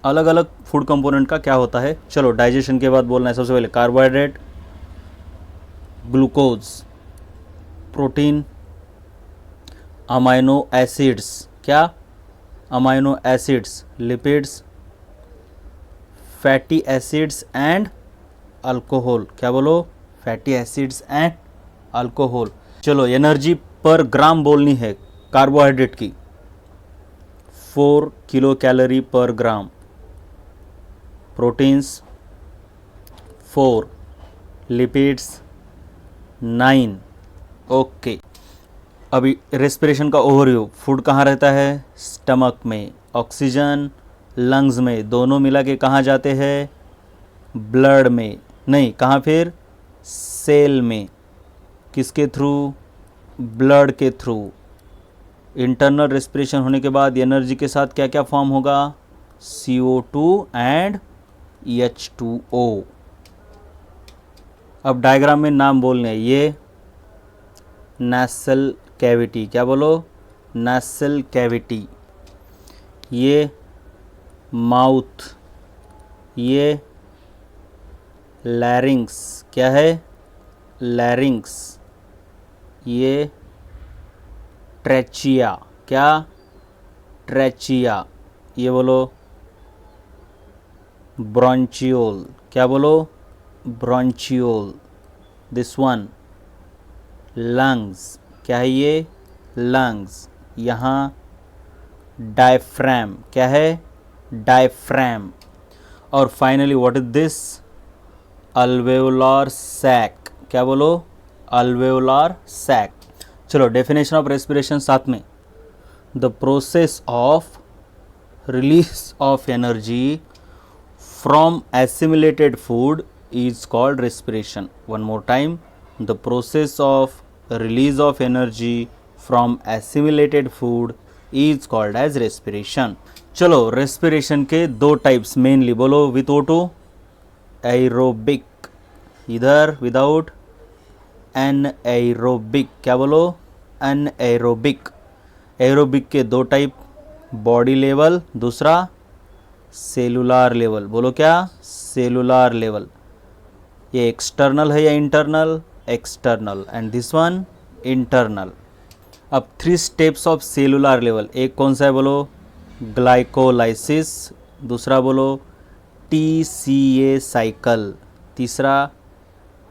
अलग अलग food component का क्या होता है। चलो डाइजेशन के बाद बोलना है सबसे पहले carbohydrate, glucose, protein, amino acids, क्या amino acids, lipids, fatty acids and alcohol, क्या बोलो फैटी एसिड्स एंड अल्कोहल। चलो एनर्जी पर ग्राम बोलनी है कार्बोहाइड्रेट की, 4 किलो कैलोरी पर ग्राम, प्रोटीन्स 4, लिपिड्स 9। ओके, अभी रेस्पिरेशन का ओवरव्यू। फूड कहाँ रहता है, स्टमक में, ऑक्सीजन लंग्स में, दोनों मिला के कहाँ जाते हैं, ब्लड में, नहीं कहाँ फिर सेल में, किसके थ्रू, ब्लड के थ्रू। इंटरनल रेस्पिरेशन होने के बाद एनर्जी के साथ क्या क्या फॉर्म होगा, CO2 एंड H2O। अब डायग्राम में नाम बोलने हैं, ये नैसल कैविटी, क्या बोलो नैसल कैविटी, ये माउथ, ये लैरिंग्स, क्या है लैरिंग्स, ये ट्रेचिया, क्या ट्रेचिया, ये बोलो ब्रोंचियोल, क्या बोलो ब्रोंचियोल। दिस वन लंग्स, क्या है ये लंग्स, यहाँ डायफ्रैम, क्या है डायफ्रैम। और finally what is this, alveolar sac, क्या बोलो अल्वेओलार सैक। चलो डेफिनेशन ऑफ रेस्पिरेशन साथ में, the process of release of energy from assimilated food is called respiration. One more time, the process of release of energy from assimilated food is called as respiration. चलो respiration के दो types mainly बोलो with O2, aerobic, इधर without anaerobic, क्या बोलो anaerobic। aerobic के दो type, body level, दूसरा सेलुलार लेवल, बोलो क्या सेलुलार लेवल। ये एक्सटर्नल है या internal, external, and this one internal. अब 3 स्टेप्स ऑफ सेलुलर लेवल, एक कौन सा है बोलो ग्लाइकोलाइसिस, दूसरा बोलो TCA साइकिल, तीसरा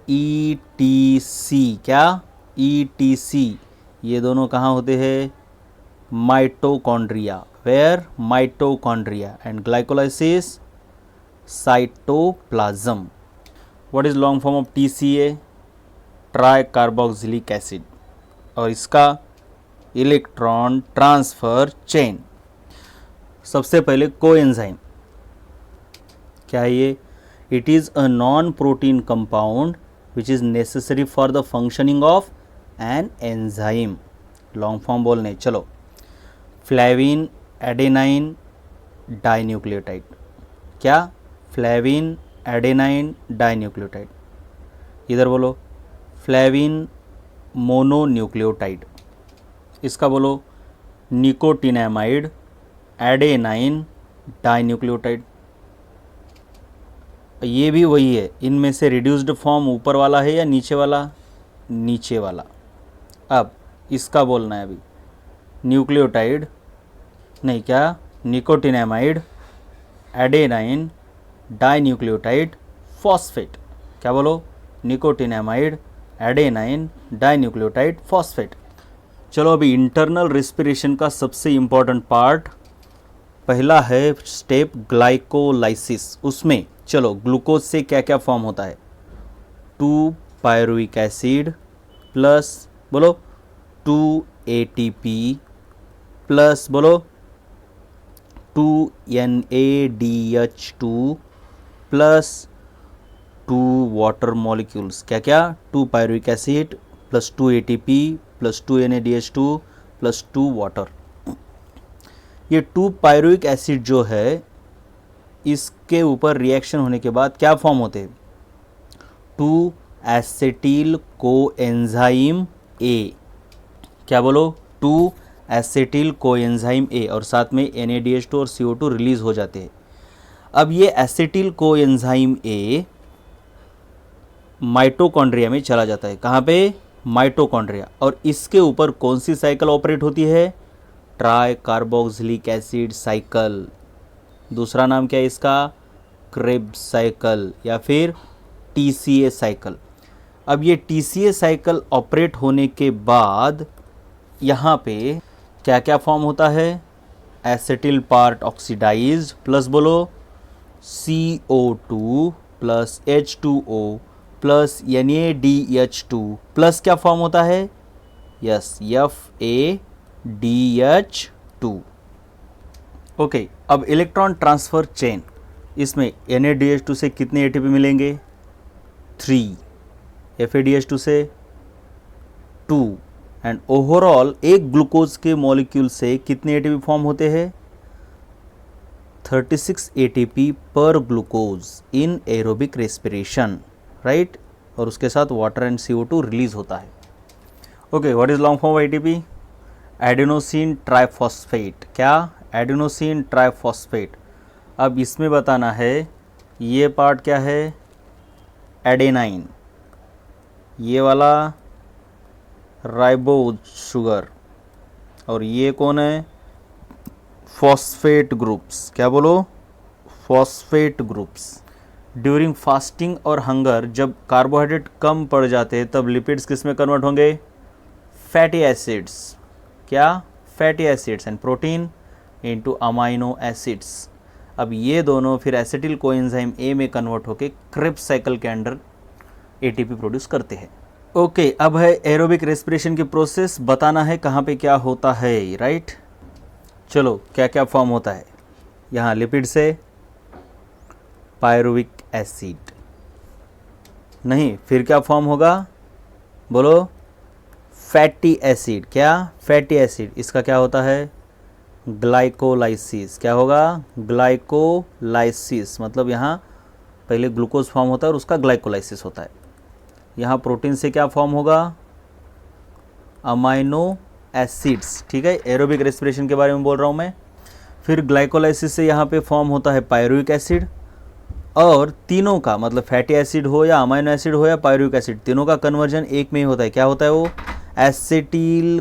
ETC, क्या ETC। ये दोनों कहाँ होते हैं, mitochondria, where mitochondria, and glycolysis cytoplasm. What is long form of TCA, tricarboxylic acid, और इसका इलेक्ट्रॉन ट्रांसफर चेन। सबसे पहले कोएंजाइम, क्या है ये, it is a non protein compound which is necessary for the functioning of an enzyme. Long form बोलने चलो, flavin adenine dinucleotide, क्या फ्लेविन एडेनाइन डाइन्यूक्लियोटाइड, इधर बोलो फ्लेविन मोनोन्यूक्लियोटाइड, इसका बोलो निकोटिनामाइड एडेनाइन डाइन्यूक्लियोटाइड। ये भी वही है, इनमें से रिड्यूस्ड फॉर्म ऊपर वाला है या नीचे वाला, नीचे वाला। अब इसका बोलना है अभी, न्यूक्लियोटाइड नहीं, क्या निकोटिनामाइड एडेनाइन डाइन्यूक्लियोटाइड फॉस्फेट, क्या बोलो निकोटिनामाइड एडेनाइन डाइन्यूक्लियोटाइड फॉस्फेट। चलो अभी इंटरनल रेस्पिरेशन का सबसे इम्पॉर्टेंट पार्ट पहला है स्टेप ग्लाइकोलाइसिस। उसमें चलो ग्लूकोज से क्या क्या फॉर्म होता है, 2 पायरुविक एसिड प्लस बोलो 2 ATP प्लस बोलो 2 NADH2 प्लस 2 वाटर मॉलिक्यूल्स, क्या क्या 2 pyruvic acid plus 2 ATP plus 2 NADH2 plus 2 water. ये 2 पायरुविक एसिड जो है इसके ऊपर रिएक्शन होने के बाद क्या फॉर्म होते हैं, 2 एसिटिल कोएंजाइम A, क्या बोलो 2 एसिटिल कोएंजाइम A, और साथ में NADH2 और CO2 रिलीज हो जाते हैं। अब ये एसिटिल कोएंजाइम ए माइटोकॉन्ड्रिया में चला जाता है। कहाँ पे? माइटोकॉन्ड्रिया। और इसके ऊपर कौन सी साइकिल ऑपरेट होती है? Try carboxylic acid cycle. दूसरा नाम क्या है इसका? क्रेब्स साइकिल या फिर TCA साइकिल। अब ये TCA साइकिल ऑपरेट होने के बाद यहाँ पे क्या क्या फॉर्म होता है? एसिटिल पार्ट ऑक्सीडाइज्ड प्लस बोलो CO2 plus H2O plus NaDH2 plus क्या फॉर्म होता है? Yes, FADH2। ओके, अब इलेक्ट्रॉन ट्रांसफ़र चेन, इसमें NaDH2 से कितने ATP मिलेंगे? 3, FADH2 से 2, एंड ओवरऑल एक ग्लूकोज के मॉलिक्यूल से कितने ATP फॉर्म होते हैं? 36 ATP पर glucose in aerobic respiration, right. और उसके साथ वाटर एंड CO2 रिलीज होता है। Okay, what is long form of ATP? Adenosine triphosphate. क्या? Adenosine triphosphate. अब इसमें बताना है ये पार्ट क्या है? एडेनाइन। ये वाला राइबोज शुगर। और ये कौन है? Phosphate groups. क्या बोलो? Phosphate groups. ड्यूरिंग फास्टिंग और हंगर जब कार्बोहाइड्रेट कम पड़ जाते हैं तब लिपिड्स किस में कन्वर्ट होंगे? Fatty acids. क्या? Fatty acids. And protein into amino acids. अब ये दोनों फिर एसिटिल कोएंजाइम ए में कन्वर्ट होकर क्रेब्स साइकिल के अंडर ATP प्रोड्यूस करते हैं। ओके, अब है एरोबिक रेस्पिरेशन की प्रोसेस। बताना है कहाँ पे क्या होता है, राइट। चलो, क्या क्या फॉर्म होता है? यहाँ लिपिड से पायरुविक एसिड। नहीं, फिर क्या फॉर्म होगा? बोलो। Fatty acid. क्या? Fatty acid. इसका क्या होता है? ग्लाइकोलाइसिस। क्या होगा? ग्लाइकोलाइसिस। मतलब यहाँ पहले ग्लूकोज फॉर्म होता है और उसका ग्लाइकोलाइसिस होता है। यहाँ प्रोटीन से क्या फॉर्म होगा? Amino acids. ठीक है, एरोबिक रेस्पिरेशन के बारे में बोल रहा हूँ मैं। फिर ग्लाइकोलाइसिस से यहाँ पे फॉर्म होता है पायरुविक एसिड। और तीनों का मतलब फैटी एसिड हो या अमाइनो एसिड हो या पायरुविक एसिड, तीनों का कन्वर्जन एक में ही होता है। क्या होता है वो? Acetyl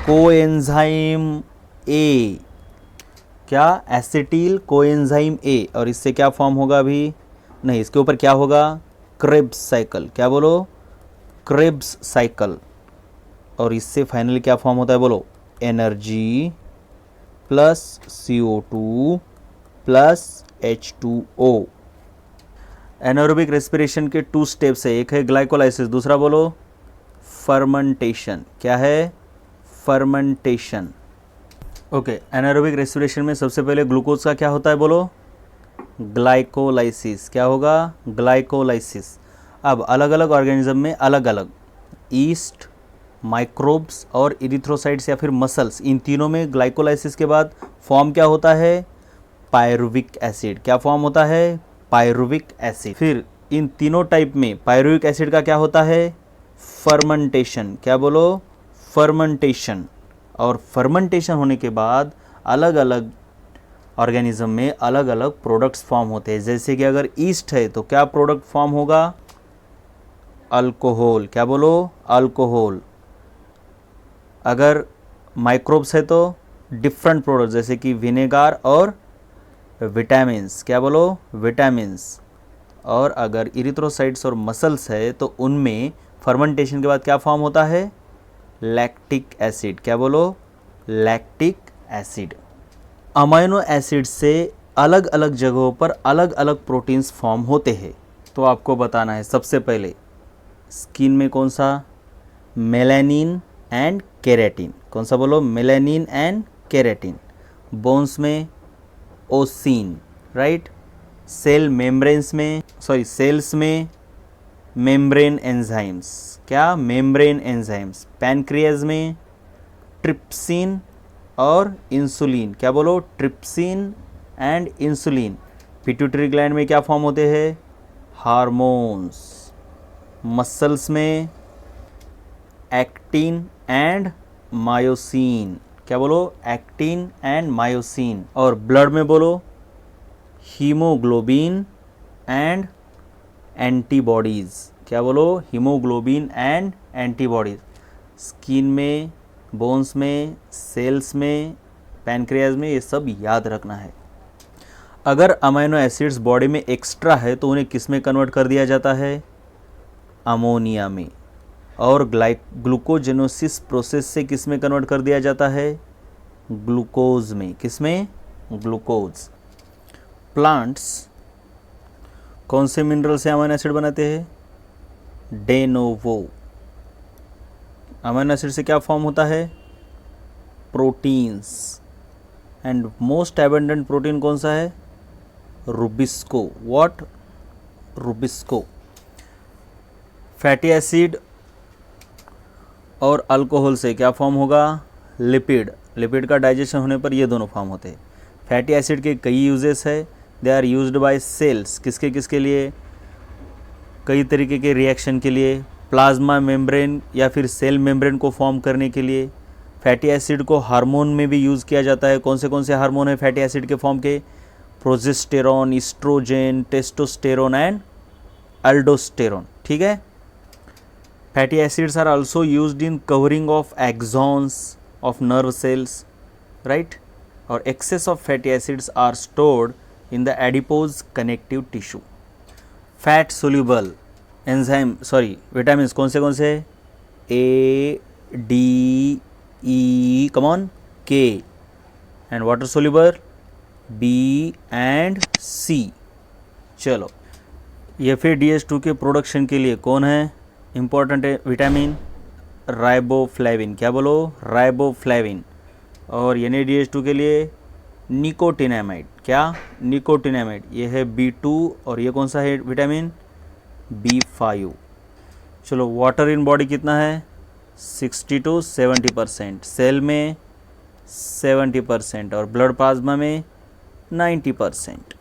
coenzyme A. क्या? Acetyl coenzyme A. और इससे क्या फॉर्म होगा? अभी नहीं, इसके ऊपर क्या होगा? Krebs cycle. क्या बोलो? Krebs cycle. और इससे फाइनली क्या फॉर्म होता है? बोलो। Energy plus CO2 plus H2O। Anaerobic respiration के 2 स्टेप्स है। एक है ग्लाइकोलाइसिस, दूसरा बोलो फर्मेंटेशन। क्या है? फर्मेंटेशन। ओके, एनारोबिक रेस्पिरेशन में सबसे पहले ग्लूकोज का क्या होता है? बोलो। ग्लाइकोलाइसिस। क्या होगा? ग्लाइकोलाइसिस। अब अलग अलग ऑर्गेनिज्म में अलग अलग ईस्ट, माइक्रोब्स और इरिथ्रोसाइट्स या फिर मसल्स, इन तीनों में ग्लाइकोलाइसिस के बाद फॉर्म क्या होता है? Pyruvic acid. क्या फॉर्म होता है? Pyruvic acid. फिर इन तीनों टाइप में पायरुविक एसिड का क्या होता है? फर्मेंटेशन। क्या बोलो? फर्मेंटेशन। और फर्मेंटेशन होने के बाद अलग अलग ऑर्गेनिज्म में अलग अलग प्रोडक्ट्स फॉर्म होते हैं। जैसे कि अगर ईस्ट है तो क्या प्रोडक्ट फॉर्म होगा? अल्कोहल। क्या बोलो? अल्कोहल। अगर माइक्रोब्स है तो डिफरेंट प्रोडक्ट जैसे कि विनेगार और विटामिन्स। क्या बोलो? विटामिन्स। और अगर इरिथ्रोसाइट्स और मसल्स है तो उनमें फर्मेंटेशन के बाद क्या फॉर्म होता है? Lactic acid. क्या बोलो? Lactic acid. अमाइनो एसिड से अलग अलग जगहों पर अलग अलग प्रोटीन्स फॉर्म होते हैं। तो आपको बताना है सबसे पहले स्किन में कौन सा? Melanin and keratin. कौन सा बोलो? Melanin and keratin. बोन्स में ओसिन, राइट। सेल मेम्ब्रेन्स में सेल्स में मेम्ब्रेन एंजाइम्स। क्या? Membrane enzymes. पैनक्रियाज में ट्रिप्सिन और इंसुलिन। क्या बोलो? Trypsin and insulin. Pituitary gland में क्या फॉर्म होते हैं? हार्मोन्स। मसल्स में एक्टिन एंड मायोसिन। क्या बोलो? Actin and myosin. और ब्लड में बोलो हीमोग्लोबिन एंड एंटीबॉडीज़। क्या बोलो? Haemoglobin and antibodies. स्किन में, बोन्स में, सेल्स में, पैनक्रियाज में, ये सब याद रखना है। अगर अमीनो एसिड्स बॉडी में एक्स्ट्रा है तो उन्हें किस में कन्वर्ट कर दिया जाता है? अमोनिया में। और ग्लूकोजेनोसिस प्रोसेस से किस में कन्वर्ट कर दिया जाता है? ग्लूकोज में। किस में? ग्लूकोज। प्लांट्स कौन से मिनरल से अमीनो एसिड बनाते हैं? De novo. अमीनो एसिड से क्या फॉर्म होता है? Proteins. And most abundant protein कौन सा है? Rubisco. What? Rubisco. Fatty acid और अल्कोहल से क्या फॉर्म होगा? लिपिड। लिपिड का डाइजेशन होने पर ये दोनों फॉर्म होते हैं। फैटी एसिड के कई यूजेस है। They are used by cells. किसके किसके लिए? कई तरीके के रिएक्शन के लिए। प्लाज्मा मेम्ब्रेन या फिर सेल मेम्ब्रेन को फॉर्म करने के लिए। फैटी एसिड को हार्मोन में भी यूज़ किया जाता है। कौन से हार्मोन है फैटी एसिड के फॉर्म के? Progesterone, oestrogen, testosterone and aldosterone. ठीक है। Fatty acids are also used in covering of axons of nerve cells, right. और excess of fatty acids are stored in the adipose connective tissue. Fat soluble enzyme vitamin कौन से? A, D, E, come on, K. And water soluble B and C. चलो, FADH2 के production के लिए कौन है important vitamin? Riboflavin. क्या बोलो? राइबोफ्लेविन। और NADH2 के लिए निकोटिनामाइड। क्या? निकोटिनामाइड। ये है B2 और ये कौन सा है विटामिन? B5। चलो, वाटर इन बॉडी कितना है? 60 to 70%। सेल में 70% और ब्लड प्लाज्मा में 90%।